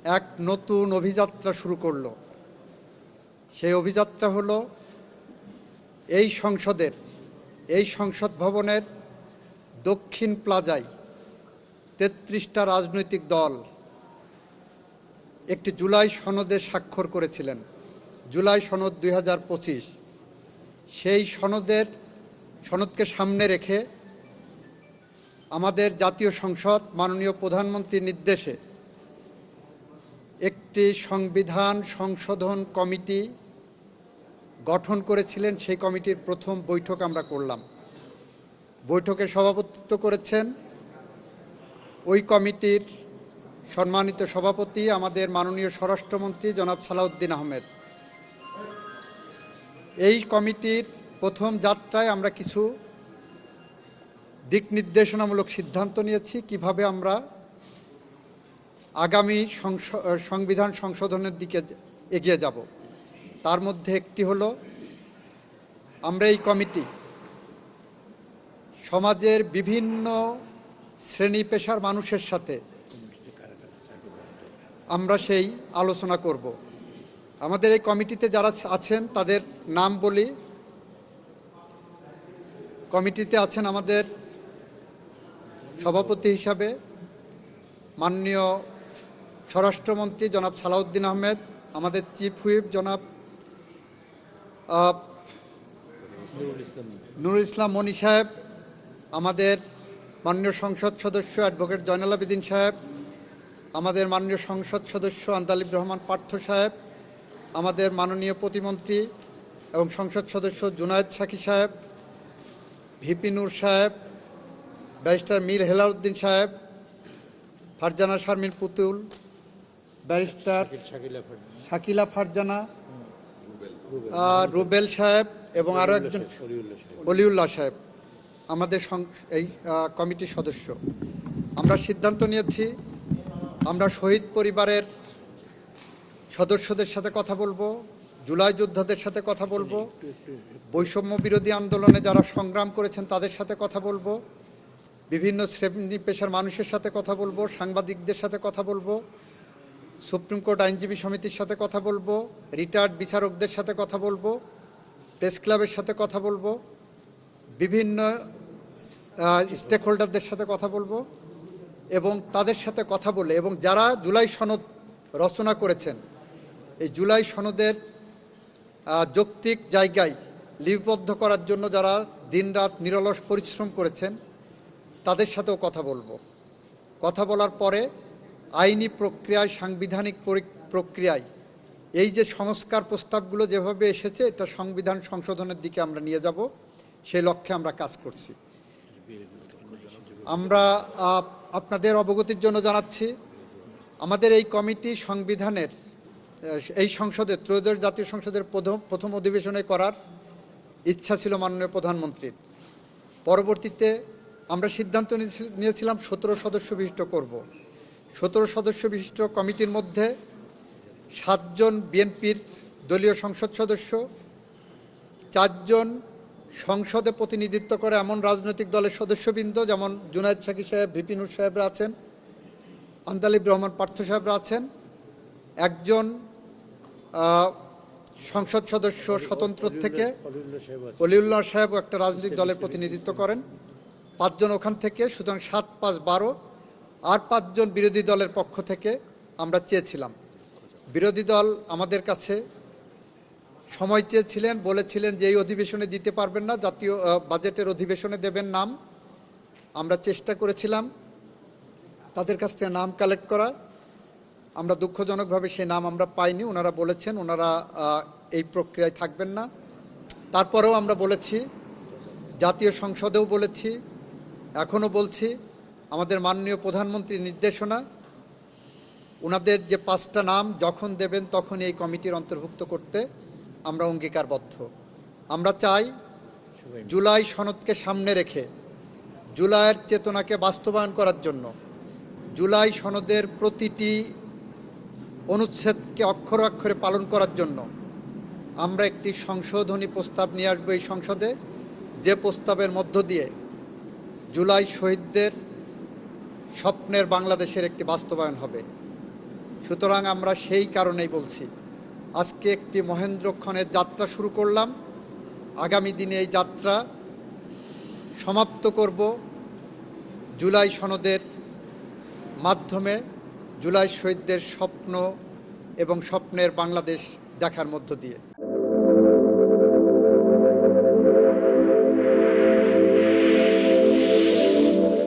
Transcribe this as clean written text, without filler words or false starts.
এক নতুন অভিযাত্রা শুরু করলো। সেই অভিযাত্রা হলো এই সংসদ ভবনের দক্ষিণ প্লাজায় ৩৩টা রাজনৈতিক দল একটি জুলাই সনদে স্বাক্ষর করেছিলেন, জুলাই সনদ ২০২৫। সেই সনদকে সামনে রেখে আমাদের জাতীয় সংসদ মাননীয় প্রধানমন্ত্রীর নির্দেশে একটি সংবিধান সংশোধন কমিটি গঠন করেছিলেন। সেই কমিটির প্রথম বৈঠক আমরা করলাম। বৈঠকে সভাপতিত্ব করেছেন ওই কমিটির সম্মানিত সভাপতি আমাদের মাননীয় স্বরাষ্ট্রমন্ত্রী জনাব সালাউদ্দিন আহমেদ। এই কমিটির প্রথম যাত্রায় আমরা কিছু দিক নির্দেশনামূলক সিদ্ধান্ত নিয়েছি কিভাবে আমরা আগামী সংবিধান সংশোধনের দিকে এগিয়ে যাব। তার মধ্যে একটি হলো, আমরা এই কমিটি সমাজের বিভিন্ন শ্রেণী পেশার মানুষের সাথে আমরা সেই আলোচনা করব। আমাদের এই কমিটিতে যারা আছেন তাদের নাম বলি। কমিটিতে আছেন আমাদের সভাপতি হিসাবে মাননীয় স্বরাষ্ট্রমন্ত্রী জনাব সালাউদ্দিন আহমেদ, আমাদের চিফ হুইপ জনাব নুরুল ইসলাম মনি সাহেব, আমাদের মাননীয় সংসদ সদস্য অ্যাডভোকেট জয়নাল আবেদিন সাহেব, আমাদের মাননীয় সংসদ সদস্য আন্দালিব রহমান পার্থ সাহেব, আমাদের মাননীয় প্রতিমন্ত্রী এবং সংসদ সদস্য জুনায়েদ সাকি সাহেব, ভিপি নূর সাহেব, ব্যারিস্টার মীর হেলালউদ্দিন সাহেব, ফারজানা শারমিন পুতুল, ব্যারিস্টার শাকিলা ফারজানা, রুবেল সাহেব এবং আরও একজন অলিউল্লাহ সাহেব আমাদের এই কমিটির সদস্য। আমরা সিদ্ধান্ত নিয়েছি আমরা শহীদ পরিবারের সদস্যদের সাথে কথা বলবো, জুলাই যোদ্ধাদের সাথে কথা বলবো, বৈষম্য বিরোধী আন্দোলনে যারা সংগ্রাম করেছেন তাদের সাথে কথা বলবো, বিভিন্ন শ্রেণী পেশার মানুষের সাথে কথা বলবো, সাংবাদিকদের সাথে কথা বলবো, সুপ্রিম কোর্ট আইনজীবী সমিতির সাথে কথা বলবো, রিটায়ার্ড বিচারকদের সাথে কথা বলবো, প্রেস ক্লাবের সাথে কথা বলবো, বিভিন্ন স্টেক হোল্ডারদের সাথে কথা বলবো এবং তাদের সাথে কথা বলে এবং যারা জুলাই সনদ রচনা করেছেন এই জুলাই সনদের যৌক্তিক জায়গায় লিপিবদ্ধ করার জন্য যারা দিনরাত নিরলস পরিশ্রম করেছেন তাদের সাথেও কথা বলবো। কথা বলার পরে আইনি প্রক্রিয়ায়, সাংবিধানিক প্রক্রিয়ায় এই যে সংস্কার প্রস্তাবগুলো যেভাবে এসেছে এটা সংবিধান সংশোধনের দিকে আমরা নিয়ে যাব, সেই লক্ষ্যে আমরা কাজ করছি। আমরা আপনাদের অবগতির জন্য জানাচ্ছি আমাদের এই কমিটি সংবিধানের এই সংসদের ত্রয়োদশ জাতীয় সংসদের প্রথম অধিবেশনে করার ইচ্ছা ছিল মাননীয় প্রধানমন্ত্রীর। পরবর্তীতে আমরা সিদ্ধান্ত নিয়েছিলাম 17 সদস্য বিশিষ্ট করব। 17 সদস্য বিশিষ্ট কমিটির মধ্যে 7 জন বিএনপির দলীয় সংসদ সদস্য, 4 জন সংসদে প্রতিনিধিত্ব করে এমন রাজনৈতিক দলের সদস্যবৃন্দ যেমন জুনায়েদ সাকি সাহেব, ভিপি নূর সাহেবরা আছেন, আন্দালিব রহমান পার্থ সাহেবরা আছেন, 1 জন সংসদ সদস্য স্বতন্ত্র থেকে অলিউল্লাহ সাহেব একটা রাজনৈতিক দলের প্রতিনিধিত্ব করেন, 5 জন ওখান থেকে, সুতরাং 7, 5, 12 আর 5 জন বিরোধী দলের পক্ষ থেকে আমরা চেয়েছিলাম। বিরোধী দল আমাদের কাছে সময় চেয়েছিলেন, বলেছিলেন যে এই অধিবেশনে দিতে পারবেন না, জাতীয় বাজেটের অধিবেশনে দেবেন নাম। আমরা চেষ্টা করেছিলাম তাদের কাছ থেকে নাম কালেক্ট করা। আমরা দুঃখজনকভাবে সেই নাম আমরা পাইনি। ওনারা বলেছেন ওনারা এই প্রক্রিয়ায় থাকবেন না। তারপরেও আমরা বলেছি, জাতীয় সংসদেও বলেছি, এখনও বলছি, আমাদের মাননীয় প্রধানমন্ত্রীর নির্দেশনা ওনাদের যে 5টা নাম যখন দেবেন তখন এই কমিটির অন্তর্ভুক্ত করতে আমরা অঙ্গীকারবদ্ধ। আমরা চাই জুলাই সনদকে সামনে রেখে জুলাইয়ের চেতনাকে বাস্তবায়ন করার জন্য, জুলাই সনদের প্রতিটি অনুচ্ছেদকে অক্ষরে অক্ষরে পালন করার জন্য আমরা একটি সংশোধনী প্রস্তাব নিয়ে আসবো এই সংসদে, যে প্রস্তাবের মধ্য দিয়ে জুলাই শহীদদের স্বপ্নের বাংলাদেশের একটি বাস্তবায়ন হবে। সুতরাং আমরা সেই কারণেই বলছি, আজকে একটি মহেন্দ্রক্ষণের যাত্রা শুরু করলাম। আগামী দিনে এই যাত্রা সমাপ্ত করব জুলাই সনদের মাধ্যমে, জুলাই শহীদদের স্বপ্ন এবং স্বপ্নের বাংলাদেশ দেখার মধ্য দিয়ে।